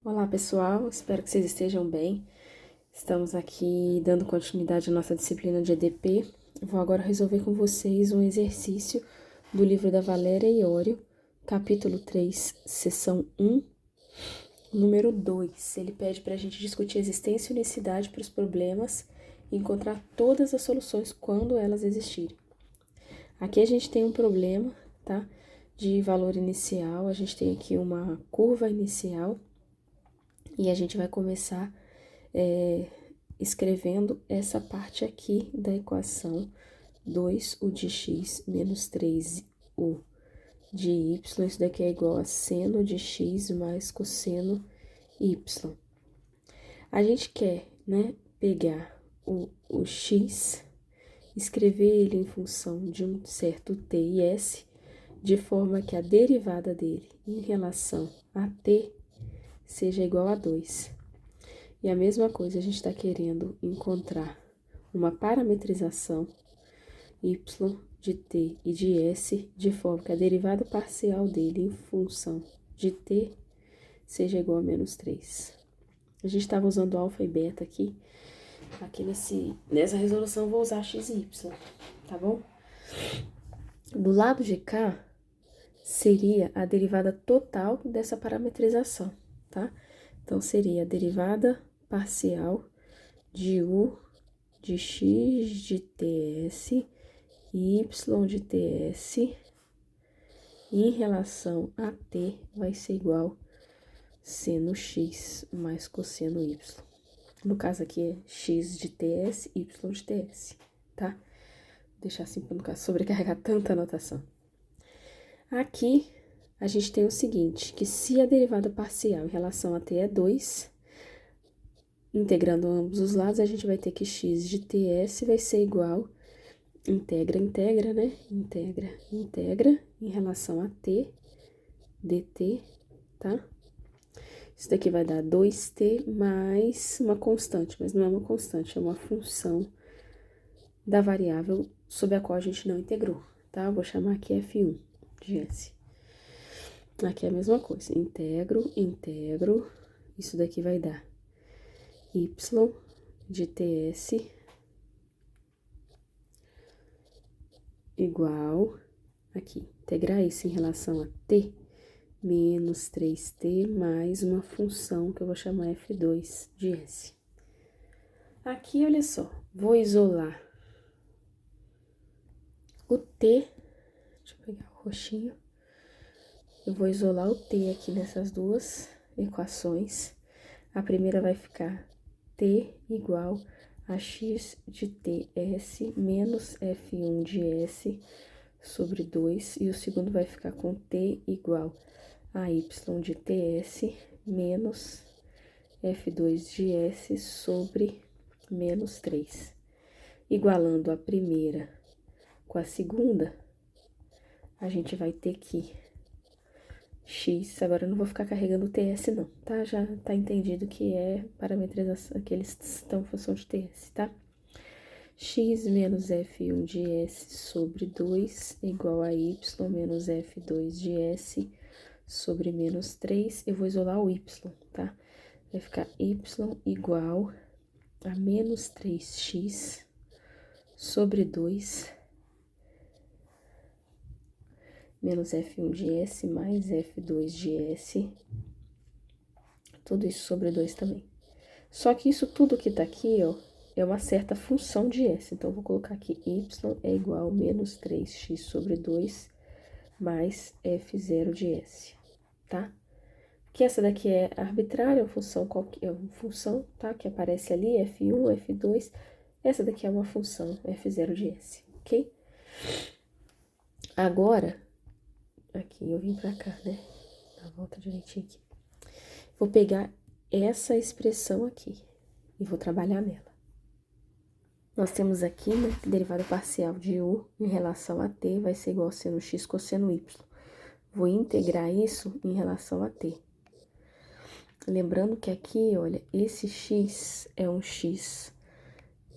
Olá pessoal, espero que vocês estejam bem. Estamos aqui dando continuidade à nossa disciplina de EDP. Vou agora resolver com vocês um exercício do livro da Valéria Iorio, capítulo 3, seção 1, número 2. Ele pede para a gente discutir existência e unicidade para os problemas e encontrar todas as soluções quando elas existirem. Aqui a gente tem um problema, tá? De valor inicial, a gente tem aqui uma curva inicial. E a gente vai começar escrevendo essa parte aqui da equação 2u de x menos 3u de y. Isso daqui é igual a seno de x mais cosseno y. A gente quer, né, pegar o x, escrever ele em função de um certo t e s, de forma que a derivada dele em relação a t seja igual a 2. E a mesma coisa, a gente está querendo encontrar uma parametrização y de t e de s, de forma que a derivada parcial dele em função de t seja igual a menos 3. A gente estava usando alfa e beta aqui nessa resolução eu vou usar x e y, tá bom? Do lado de cá, seria a derivada total dessa parametrização, tá? Então, seria a derivada parcial de u de x de ts e y de ts em relação a t vai ser igual seno x mais cosseno y. No caso aqui é x de ts, y de ts, tá? Vou deixar assim para não sobrecarregar tanta anotação. Aqui, a gente tem o seguinte, que se a derivada parcial em relação a t é 2, integrando ambos os lados, a gente vai ter que x de ts vai ser igual, integra, né? Integra em relação a t, dt, tá? Isso daqui vai dar 2t mais uma constante, mas não é uma constante, é uma função da variável sobre a qual a gente não integrou, tá? Eu vou chamar aqui f1 de s. Aqui é a mesma coisa, integro, isso daqui vai dar y de ts igual, aqui, integrar isso em relação a t, menos 3t mais uma função que eu vou chamar f2 de s. Aqui, olha só, vou isolar o t, deixa eu pegar o roxinho, eu vou isolar o t aqui nessas duas equações. A primeira vai ficar t igual a x de ts menos f1 de s sobre 2, e o segundo vai ficar com t igual a y de ts menos f2 de s sobre menos 3. Igualando a primeira com a segunda, a gente vai ter que x, agora eu não vou ficar carregando o ts não, tá? Já tá entendido que é parametrização, que eles estão em função de ts, tá? X menos f1 de s sobre 2 igual a y menos f2 de s sobre menos 3. Eu vou isolar o y, tá? Vai ficar y igual a menos 3x sobre 2 menos f1 de s mais f2 de s, tudo isso sobre 2 também. Só que isso tudo que tá aqui, ó, é uma certa função de s. Então, eu vou colocar aqui y é igual a menos 3x sobre 2 mais f0 de s, tá? Que essa daqui é arbitrária, é uma função, tá? Que aparece ali, f1, f2. Essa daqui é uma função, f0 de s, ok? Agora, aqui, eu vim pra cá, né? Dá a volta direitinho aqui. Vou pegar essa expressão aqui e vou trabalhar nela. Nós temos aqui, né, que derivada parcial de u em relação a t vai ser igual a seno x cosseno y. Vou integrar isso em relação a t. Lembrando que aqui, olha, esse x é um x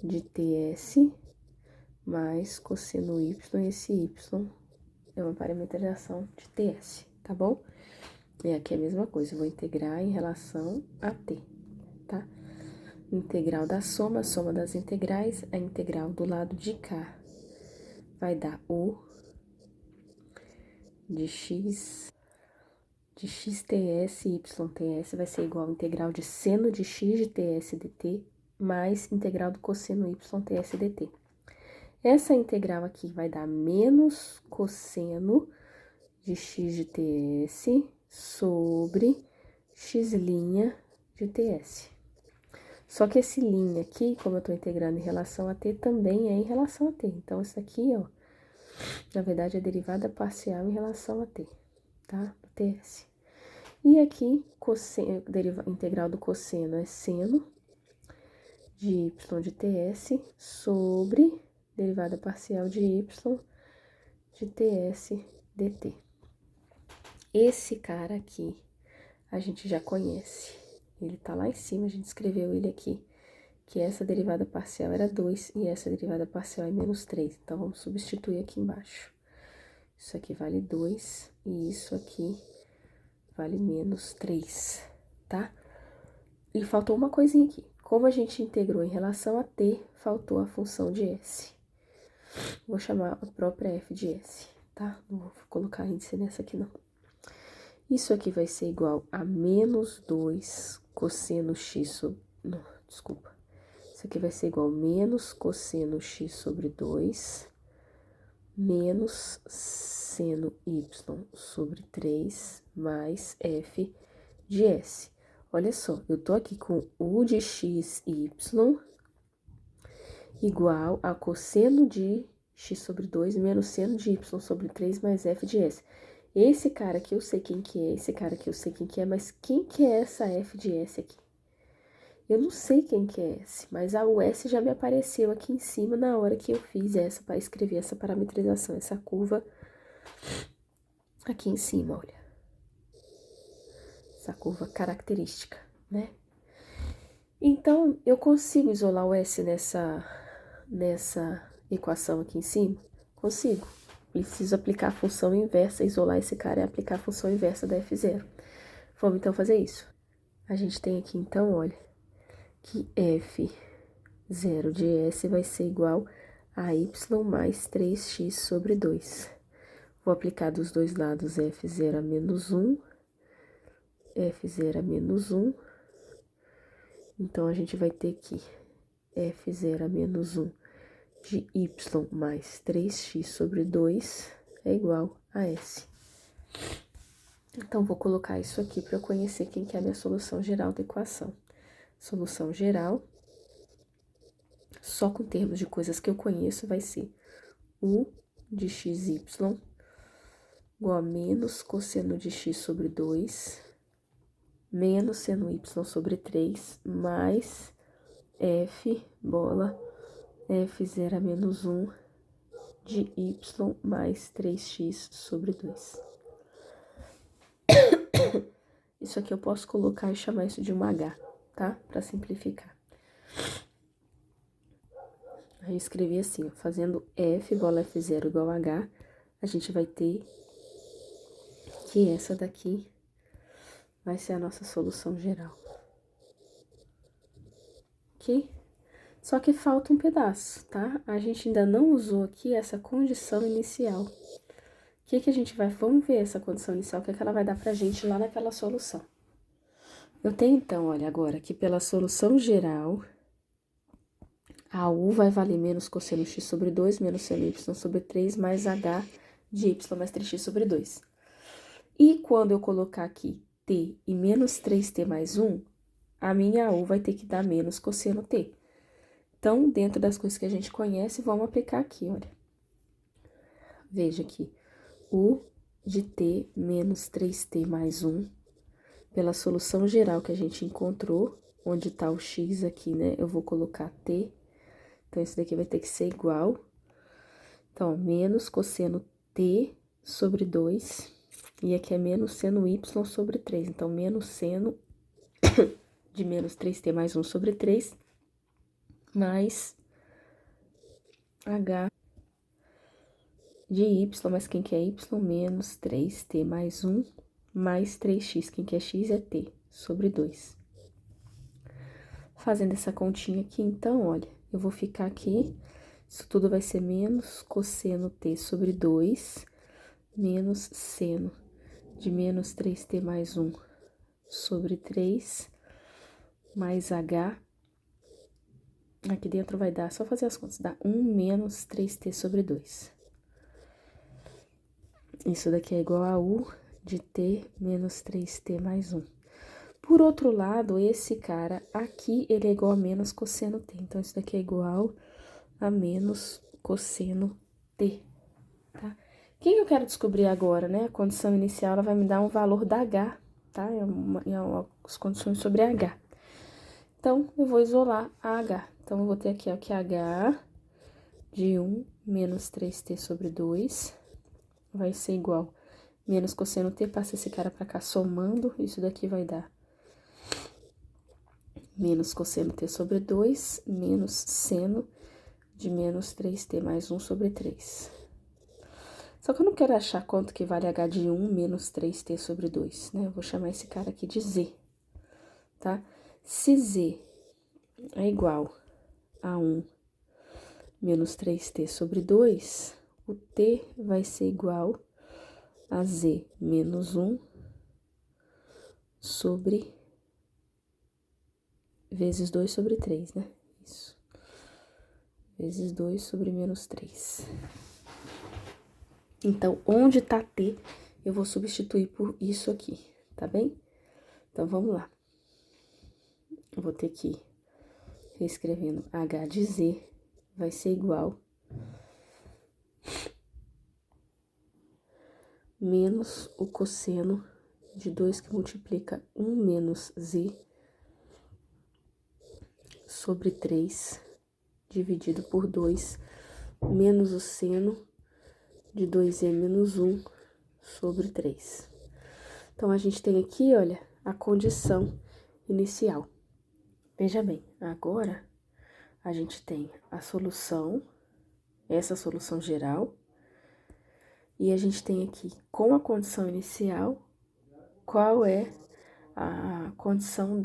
de ts mais cosseno y, esse y é uma parametrização de ts, tá bom? E aqui é a mesma coisa, eu vou integrar em relação a t, tá? Integral da soma, soma das integrais, a integral do lado de cá vai dar u de x ts, yts vai ser igual ao integral de seno de x de ts dt mais integral do cosseno y ts dt. Essa integral aqui vai dar menos cosseno de x de ts sobre x' de ts. Só que esse linha aqui, como eu tô integrando em relação a t, também é em relação a t. Então, isso aqui, ó, na verdade, é derivada parcial em relação a t, tá? Do ts. E aqui, cosseno, integral do cosseno é seno de y de ts sobre derivada parcial de y de ts dt. Esse cara aqui, a gente já conhece. Ele tá lá em cima, a gente escreveu ele aqui. Que essa derivada parcial era 2 e essa derivada parcial é menos 3. Então, vamos substituir aqui embaixo. Isso aqui vale 2 e isso aqui vale menos 3, tá? E faltou uma coisinha aqui. Como a gente integrou em relação a t, faltou a função de s. Vou chamar a própria f de s, tá? Não vou colocar índice nessa aqui, não. Isso aqui vai ser igual a menos 2 cosseno x sobre... Não, desculpa. Isso aqui vai ser igual a menos cosseno x sobre 2 menos seno y sobre 3 mais f de s. Olha só, eu tô aqui com u de x, y igual a cosseno de x sobre 2 menos seno de y sobre 3 mais f de s. Esse cara aqui eu sei quem que é, esse cara aqui eu sei quem que é, mas quem que é essa f de s aqui? Eu não sei quem que é S, mas a US já me apareceu aqui em cima na hora que eu fiz essa para escrever essa parametrização, essa curva aqui em cima, olha. Essa curva característica, né? Então, eu consigo isolar o S nessa equação aqui em cima? Consigo. Preciso aplicar a função inversa, isolar esse cara e aplicar a função inversa da F0. Vamos então fazer isso. A gente tem aqui então, olha, que F0 de S vai ser igual a y mais 3x sobre 2. Vou aplicar dos dois lados F0 a menos 1, F0 a menos 1. Então, a gente vai ter aqui F0 a menos 1 de y mais 3x sobre 2 é igual a S. Então, vou colocar isso aqui para eu conhecer quem que é a minha solução geral da equação. Solução geral, só com termos de coisas que eu conheço, vai ser u de xy igual a menos cosseno de x sobre 2, menos seno y sobre 3, mais f, bola, f0 a menos 1 de y mais 3x sobre 2. Isso aqui eu posso colocar e chamar isso de um h, tá? Para simplificar. Aí eu escrevi assim, ó, fazendo f, bola f0 igual a h, a gente vai ter que essa daqui vai ser a nossa solução geral. Ok? Só que falta um pedaço, tá? A gente ainda não usou aqui essa condição inicial. O que que a gente vai... Vamos ver essa condição inicial, o que é que ela vai dar pra gente lá naquela solução. Eu tenho, então, olha, agora que pela solução geral, a u vai valer menos cosseno x sobre 2, menos seno y sobre 3, mais h de y mais 3x sobre 2. E quando eu colocar aqui t e menos 3t mais 1, a minha u vai ter que dar menos cosseno t. Então, dentro das coisas que a gente conhece, vamos aplicar aqui, olha. Veja aqui, u de t menos 3t mais 1, pela solução geral que a gente encontrou, onde tá o x aqui, né? Eu vou colocar t, então esse daqui vai ter que ser igual. Então, menos cosseno t sobre 2, e aqui é menos seno y sobre 3, então menos seno de menos 3t mais 1 sobre 3, mais h de y, mas quem que é y? Menos 3t mais 1 mais 3x. Quem quer x é t, sobre 2. Fazendo essa continha aqui, então, olha, eu vou ficar aqui, isso tudo vai ser menos cosseno t sobre 2, menos seno de menos 3t mais 1 sobre 3, mais h. Aqui dentro vai dar, só fazer as contas, dá 1 menos 3t sobre 2. Isso daqui é igual a u de t menos 3t mais 1. Por outro lado, esse cara aqui, ele é igual a menos cosseno t. Então, isso daqui é igual a menos cosseno t, tá? O que eu quero descobrir agora, né? A condição inicial, ela vai me dar um valor da h, tá? As condições sobre h. Então, eu vou isolar a h. Então, eu vou ter aqui, ó, que h de 1 menos 3t sobre 2 vai ser igual menos cosseno t, passa esse cara pra cá somando, isso daqui vai dar menos cosseno t sobre 2, menos seno de menos 3t mais 1 sobre 3. Só que eu não quero achar quanto que vale h de 1 menos 3t sobre 2, né? Eu vou chamar esse cara aqui de z, tá? Se z é igual a 1 menos 3t sobre 2, o t vai ser igual a z menos 1 sobre vezes 2 sobre 3, né? Isso. Vezes 2 sobre menos 3. Então, onde tá t, eu vou substituir por isso aqui, tá bem? Então, vamos lá. Eu vou ter que, reescrevendo h de z, vai ser igual menos o cosseno de 2 que multiplica 1 menos z sobre 3, dividido por 2, menos o seno de 2e menos 1 sobre 3. Então, a gente tem aqui, olha, a condição inicial. Veja bem, agora a gente tem a solução, essa solução geral, e a gente tem aqui, com a condição inicial, qual é a condição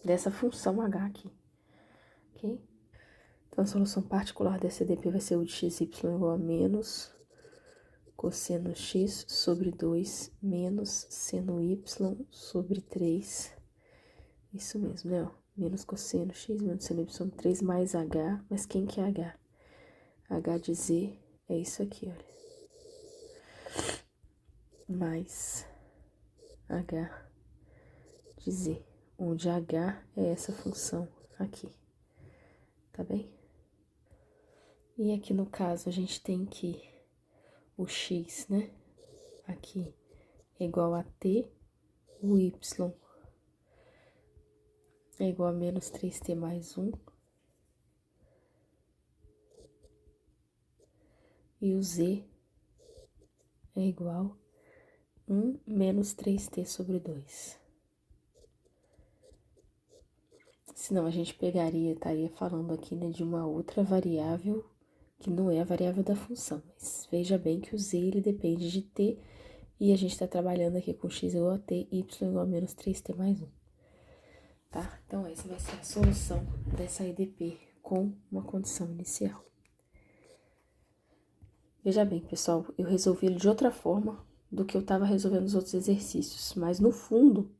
dessa função h aqui, ok? Então, a solução particular dessa EDP vai ser u de xy igual a menos cosseno x sobre 2 menos seno y sobre 3. Isso mesmo, né? Ó, menos cosseno x menos seno y sobre 3 mais h. Mas quem que é h? H de z é isso aqui, olha. Mais h de z, onde h é essa função aqui, tá bem? E aqui no caso a gente tem que o x, né? Aqui é igual a t, o y é igual a menos 3t mais 1. E o z é igual a 1 menos 3t sobre 2. Senão a gente pegaria, estaria falando aqui, né, de uma outra variável que não é a variável da função. Mas veja bem que o z, ele depende de t, e a gente está trabalhando aqui com x igual a t, y igual a menos 3t mais 1. Tá? Então, essa vai ser a solução dessa EDP com uma condição inicial. Veja bem, pessoal, eu resolvi ele de outra forma do que eu estava resolvendo os outros exercícios, mas no fundo,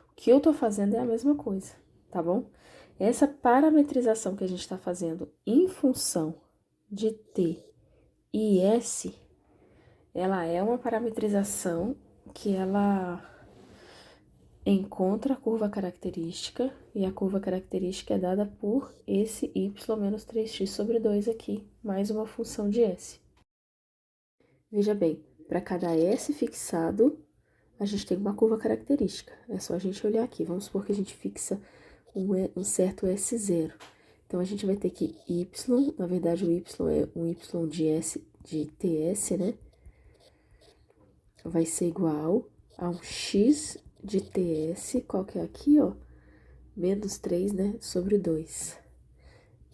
o que eu tô fazendo é a mesma coisa, tá bom? Essa parametrização que a gente está fazendo em função de t e s, ela é uma parametrização que ela encontra a curva característica, e a curva característica é dada por esse y menos 3x sobre 2 aqui, mais uma função de s. Veja bem, para cada s fixado, a gente tem uma curva característica. É só a gente olhar aqui. Vamos supor que a gente fixa um certo S0. Então, a gente vai ter que y, na verdade, o y é um y de s, de ts, né? Vai ser igual a um x de ts, qual que é aqui, ó? Menos 3, né? Sobre 2.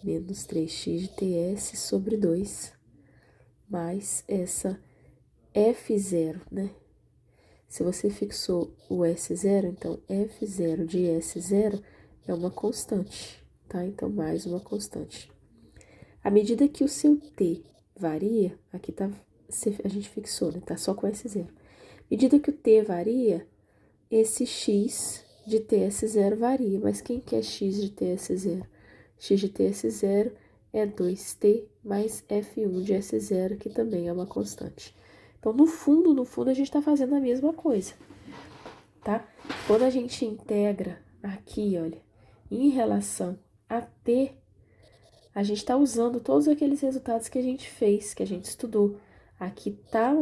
Menos 3x de ts sobre 2. Mais essa F0, né? Se você fixou o S0, então F0 de S0 é uma constante, tá? Então, mais uma constante. À medida que o seu T varia, aqui tá, a gente fixou, né? Tá só com S0. À medida que o T varia, esse X de TS0 varia, mas quem que é X de TS0? X de TS0 é 2T mais F1 de S0, que também é uma constante. Então, no fundo, a gente está fazendo a mesma coisa, tá? Quando a gente integra aqui, olha, em relação a T, a gente está usando todos aqueles resultados que a gente fez, que a gente estudou. Aqui tá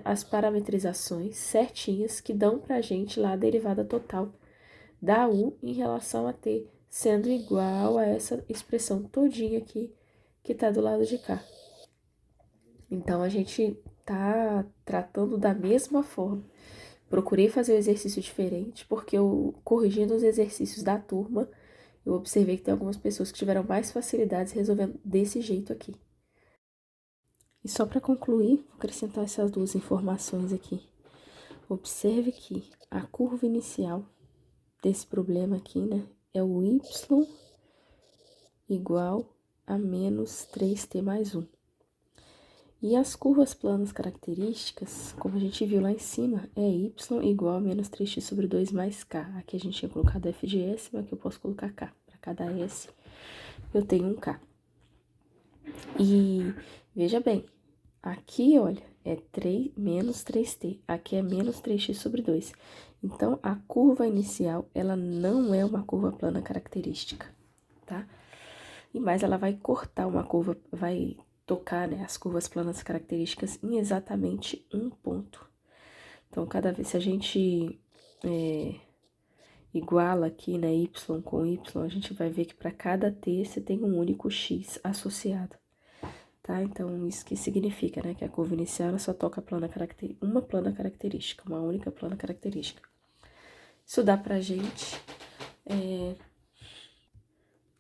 as parametrizações certinhas que dão pra gente lá a derivada total da U em relação a T, sendo igual a essa expressão todinha aqui que tá do lado de cá. Então, a gente tá tratando da mesma forma. Procurei fazer o exercício diferente, porque eu, corrigindo os exercícios da turma, eu observei que tem algumas pessoas que tiveram mais facilidades resolvendo desse jeito aqui. E só para concluir, vou acrescentar essas duas informações aqui. Observe que a curva inicial desse problema aqui, né, é o y igual a menos 3t mais 1. E as curvas planas características, como a gente viu lá em cima, é y igual a menos 3x sobre 2 mais k. Aqui a gente tinha colocado f de s, mas aqui eu posso colocar k. Para cada s, eu tenho um k. E veja bem, aqui, olha, é 3, menos 3t. Aqui é menos 3x sobre 2. Então, a curva inicial, ela não é uma curva plana característica, tá? E mais, ela vai cortar uma curva, vai tocar, né, as curvas planas características em exatamente um ponto. Então, cada vez, se a gente iguala aqui, né, y com y, a gente vai ver que para cada t você tem um único x associado, tá? Então, isso que significa, né, que a curva inicial ela só toca uma plana característica, uma única plana característica. Isso dá pra gente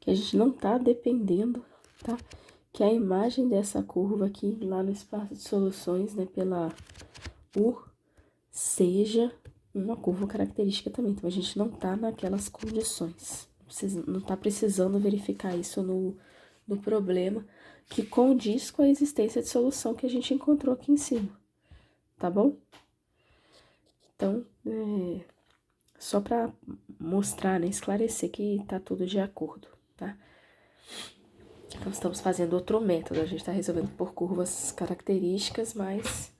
que a gente não tá dependendo, tá? Que a imagem dessa curva aqui, lá no espaço de soluções, né, pela U, seja uma curva característica também. Então, a gente não tá naquelas condições. Não tá precisando verificar isso no problema que condiz com a existência de solução que a gente encontrou aqui em cima, tá bom? Então, só para mostrar, né, esclarecer que tá tudo de acordo, tá? Então, estamos fazendo outro método, a gente está resolvendo por curvas características, mas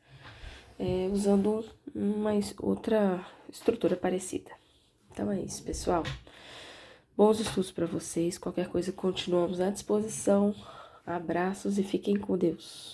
usando uma outra estrutura parecida. Então, é isso, pessoal. Bons estudos para vocês, qualquer coisa continuamos à disposição. Abraços e fiquem com Deus.